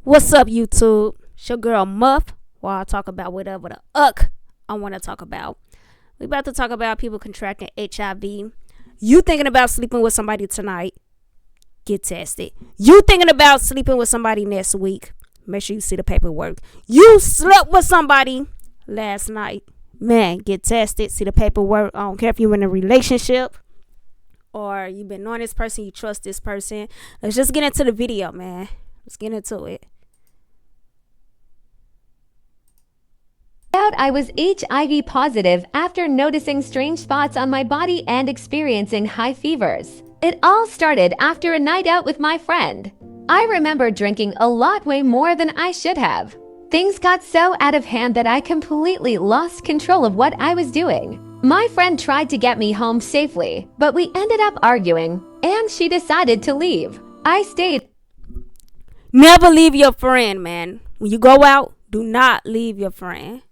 What's up, YouTube? It's your girl Muff, while I talk about whatever the I want to talk about. We about to talk about people contracting HIV. You thinking about sleeping with somebody tonight? Get tested. You thinking about sleeping with somebody next week? Make sure you see the paperwork. You slept with somebody last night? Man, get tested. See the paperwork. I don't care if you're in a relationship or you've been knowing this person, you trust this person. Let's just get into the video, man. Let's get into it. Out I was HIV positive after noticing strange spots on my body and experiencing high fevers. It all started after a night out with my friend. I remember drinking a lot way more than I should have. Things got so out of hand that I completely lost control of what I was doing. My friend tried to get me home safely, but we ended up arguing, and she decided to leave. I stayed. Never leave your friend, man. When you go out, do not leave your friend.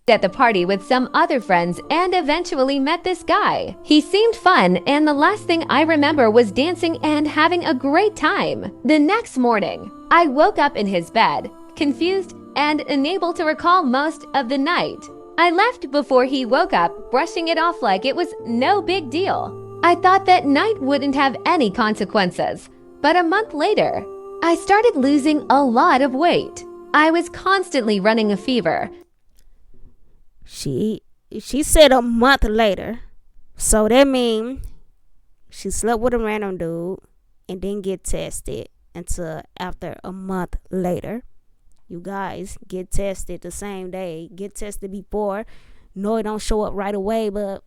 At the party with some other friends and eventually met this guy. He seemed fun, and the last thing I remember was dancing and having a great time. The next morning, I woke up in his bed, confused and unable to recall most of the night. I left before he woke up, brushing it off like it was no big deal. I thought that night wouldn't have any consequences, but a month later, I started losing a lot of weight. I was constantly running a fever. She said a month later. So that means she slept with a random dude and didn't get tested until after a month later. You guys get tested the same day. Get tested before. No, it don't show up right away, but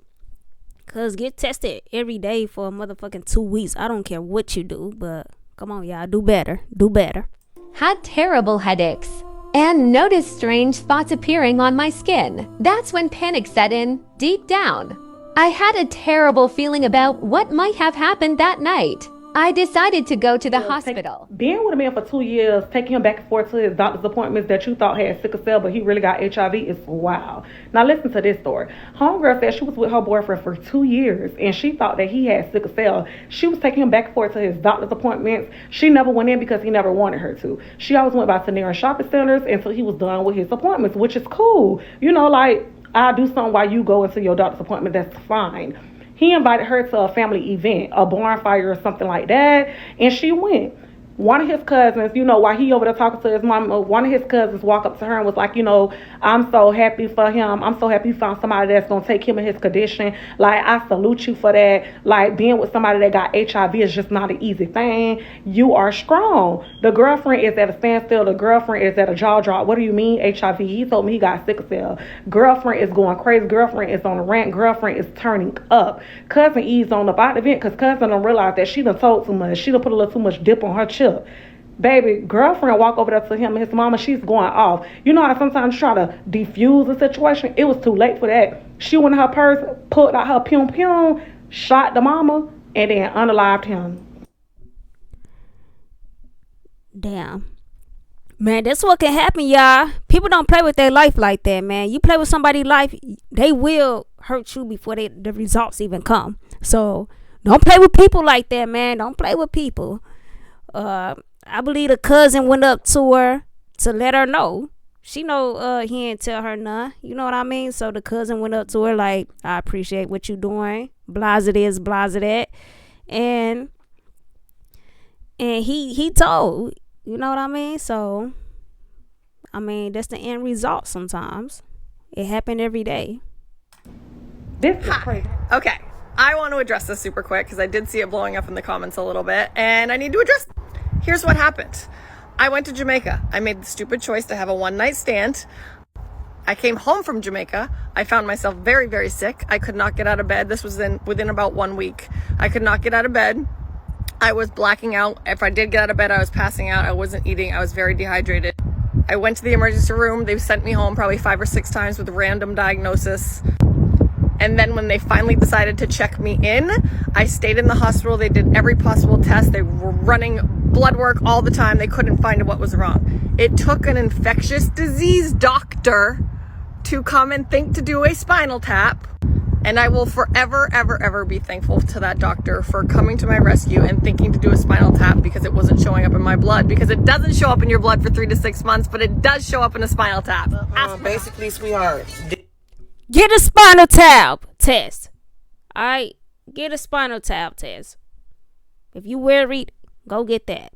cause get tested every day for a motherfucking 2 weeks. I don't care what you do, but come on, y'all, do better. Do better. Had terrible headaches and noticed strange spots appearing on my skin. That's when panic set in deep down. I had a terrible feeling about what might have happened that night. I decided to go to the hospital. Being with a man for 2 years, taking him back and forth to his doctor's appointments that you thought had sickle cell, but he really got HIV is wild. Now listen to this story. Homegirl said she was with her boyfriend for 2 years and she thought that he had sickle cell. She was taking him back and forth to his doctor's appointments. She never went in because he never wanted her to. She always went by to near shopping centers until he was done with his appointments, which is cool. You know, like, I'll do something while you go into your doctor's appointment. That's fine. He invited her to a family event, a bonfire or something like that, and she went. One of his cousins, you know, while he over there talking to his mom, one of his cousins walked up to her and was like, you know, I'm so happy for him. I'm so happy you found somebody that's going to take him in his condition. Like, I salute you for that. Like, being with somebody that got HIV is just not an easy thing. You are strong. The girlfriend is at a standstill. The girlfriend is at a jaw drop. What do you mean HIV? He told me he got sickle cell. Girlfriend is going crazy. Girlfriend is on a rant. Girlfriend is turning up. Cousin E's on the bot event because cousin don't realize that she done told too much. She done put a little too much dip on her chip. Baby, girlfriend walk over there to him and his mama, she's going off. You know how sometimes you try to defuse the situation? It was too late for that. She went in her purse, pulled out her pum, shot the mama, and then unalived him. Damn. Man, that's what can happen, y'all. People don't play with their life like that, man. You play with somebody's life, they will hurt you before the results even come. So don't play with people like that, man. Don't play with people. I believe the cousin went up to her to let her know. She know he ain't tell her none. You know what I mean? So the cousin went up to her like, I appreciate what you doing. Blase this, blase that. And he told, you know what I mean? So, I mean, that's the end result sometimes. It happened every day. This is crazy. Okay, I want to address this super quick because I did see it blowing up in the comments a little bit, and I need to address. Here's what happened. I went to Jamaica. I made the stupid choice to have a one-night stand. I came home from Jamaica. I found myself very, very sick. I could not get out of bed. This was within about 1 week. I could not get out of bed. I was blacking out. If I did get out of bed, I was passing out. I wasn't eating. I was very dehydrated. I went to the emergency room. They sent me home probably 5 or 6 times with a random diagnosis. And then when they finally decided to check me in, I stayed in the hospital. They did every possible test. They were running blood work all the time. They couldn't find what was wrong. It took an infectious disease doctor to come and think to do a spinal tap. And I will forever, ever, ever be thankful to that doctor for coming to my rescue and thinking to do a spinal tap because it wasn't showing up in my blood. Because it doesn't show up in your blood for 3 to 6 months, but it does show up in a spinal tap. Basically, sweetheart, Get a spinal tap test. Alright, get a spinal tap test. If you worried, go get that.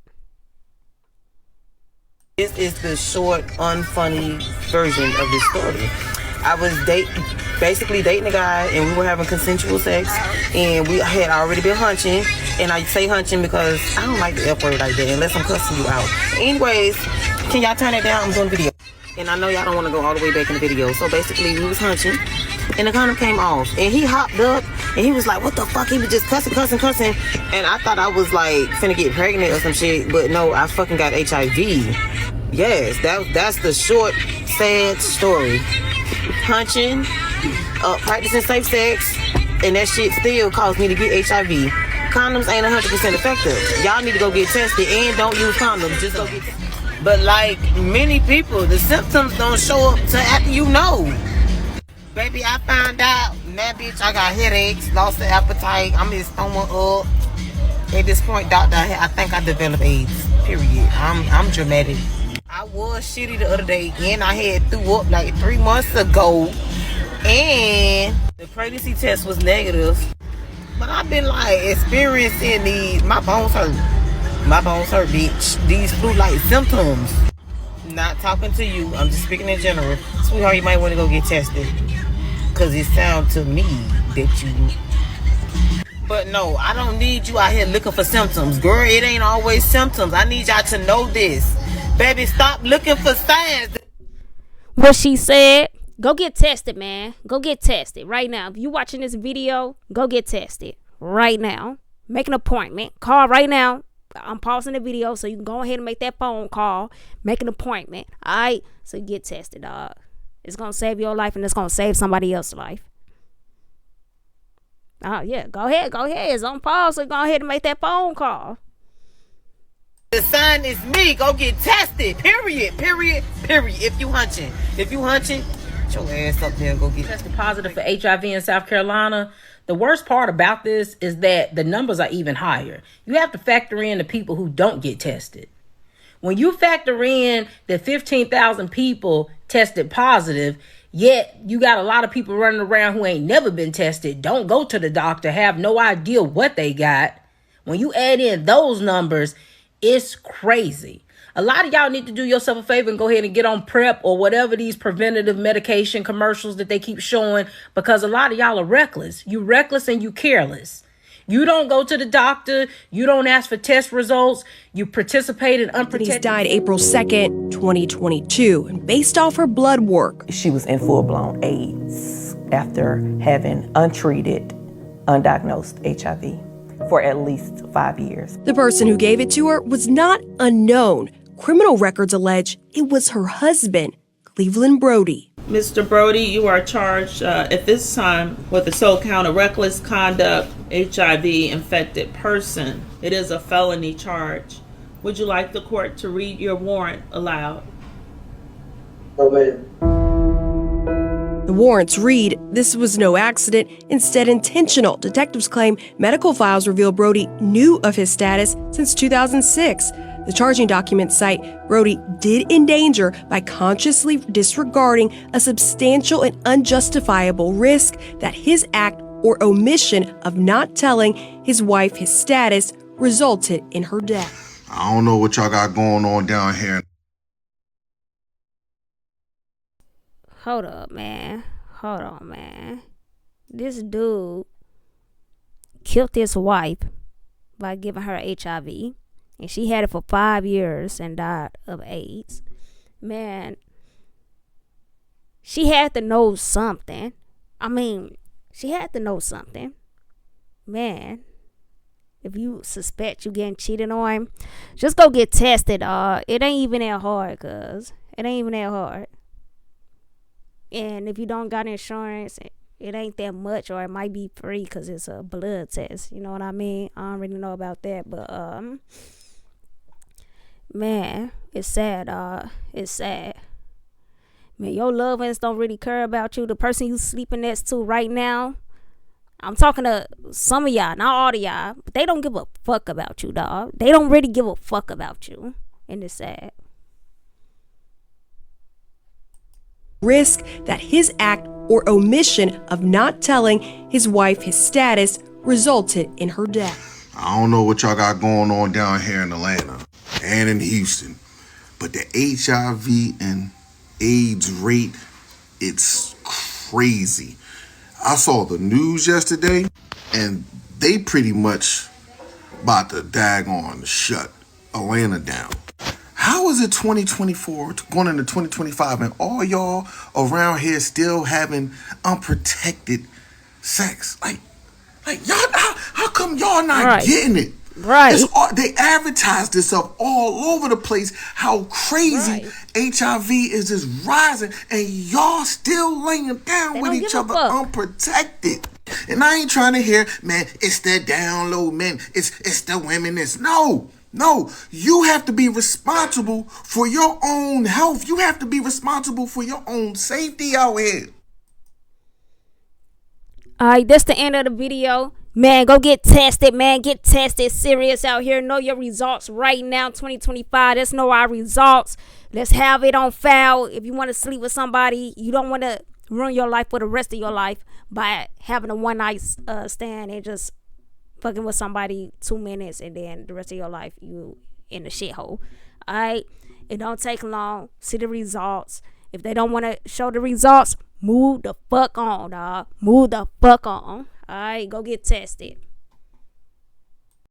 this is the short, unfunny version of this story. I was basically dating a guy, and we were having consensual sex, and we had already been hunching. And I say hunching because I don't like the F word like that unless I'm cussing you out. Anyways, can y'all turn it down? I'm doing video. And I know y'all don't want to go all the way back in the video. So basically, we was hunching, and the condom came off. And he hopped up, and he was like, what the fuck? He was just cussing. And I thought I was like finna get pregnant or some shit. But no, I fucking got HIV. Yes, that's the short, sad story. Hunching, practicing safe sex, and that shit still caused me to get HIV. Condoms ain't 100% effective. Y'all need to go get tested and don't use condoms. Just go get tested. But like many people, the symptoms don't show up till after you know. Baby, I found out, that bitch, I got headaches, lost the appetite, I'm in stomach up. At this point, doctor, I think I developed AIDS. Period. I'm dramatic. I was shitty the other day, and I had threw up like 3 months ago, and the pregnancy test was negative. But I've been like experiencing these, my bones hurt, bitch. These flu-like symptoms. Not talking to you, I'm just speaking in general. Sweetheart, you might want to go get tested, cause it sounds to me that you. But no, I don't need you out here looking for symptoms, girl. It ain't always symptoms. I need y'all to know this. Baby, stop looking for signs. What she said, go get tested, man. Go get tested right now. If you watching this video, go get tested right now. Make an appointment. Call right now. I'm pausing the video so you can go ahead and make that phone call. Make an appointment. Alright? So you get tested, dog. It's gonna save your life and it's gonna save somebody else's life. Oh yeah, go ahead. It's on pause, so go ahead and make that phone call. The sign is me. Go get tested. Period. If you hunching, get your ass up there and go get tested positive for HIV in South Carolina. The worst part about this is that the numbers are even higher. You have to factor in the people who don't get tested. When you factor in that 15,000 people tested positive, yet you got a lot of people running around who ain't never been tested, don't go to the doctor, have no idea what they got. When you add in those numbers, it's crazy. A lot of y'all need to do yourself a favor and go ahead and get on PrEP or whatever these preventative medication commercials that they keep showing, because a lot of y'all are reckless. You reckless and you careless. You don't go to the doctor. You don't ask for test results. You participate in unprotected. He died April 2nd, 2022, and based off her blood work. She was in full-blown AIDS after having untreated, undiagnosed HIV for at least 5 years. The person who gave it to her was not unknown. Criminal records allege it was her husband, Cleveland Brody. Mr. Brody, you are charged at this time with the sole count of reckless conduct, HIV-infected person. It is a felony charge. Would you like the court to read your warrant aloud? No, ma'am. The warrants read, this was no accident, instead intentional. Detectives claim medical files reveal Brody knew of his status since 2006. The charging documents cite Brody did endanger by consciously disregarding a substantial and unjustifiable risk that his act or omission of not telling his wife his status resulted in her death. I don't know what y'all got going on down here. Hold on, man. This dude killed his wife by giving her HIV. And she had it for 5 years and died of AIDS. Man, she had to know something. She had to know something. Man, if you suspect you getting cheated on, just go get tested. It ain't even that hard, cuz. It ain't even that hard. And if you don't got insurance, it ain't that much, or it might be free because it's a blood test. You know what I mean? I don't really know about that, but man, it's sad. It's sad. Man, your loved ones don't really care about you. The person you sleeping next to right now, I'm talking to some of y'all, not all of y'all, but they don't give a fuck about you, dog. They don't really give a fuck about you. And it's sad. Risk that his act or omission of not telling his wife his status resulted in her death. I don't know what y'all got going on down here in Atlanta and in Houston, but the HIV and AIDS rate, it's crazy. I saw the news yesterday, and they pretty much about to daggone shut Atlanta down. How is it 2024 going into 2025 and all y'all around here still having unprotected sex? Like y'all, how come y'all not getting it? Right. They advertise this up all over the place, how crazy HIV is just rising, and y'all still laying down with each other unprotected. And I ain't trying to hear, man, it's the down low men, it's the women, No, you have to be responsible for your own health. You have to be responsible for your own safety out here. Alright, that's the end of the video. Man, go get tested, man. Get tested. Serious out here. Know your results right now, 2025. Let's know our results. Let's have it on file. If you want to sleep with somebody, you don't want to ruin your life for the rest of your life by having a one night stand and just fucking with somebody 2 minutes and then the rest of your life you in the shithole. Alright, it don't take long. See the results. If they don't want to show the results, move the fuck on, dog. Move the fuck on. Alright, go get tested.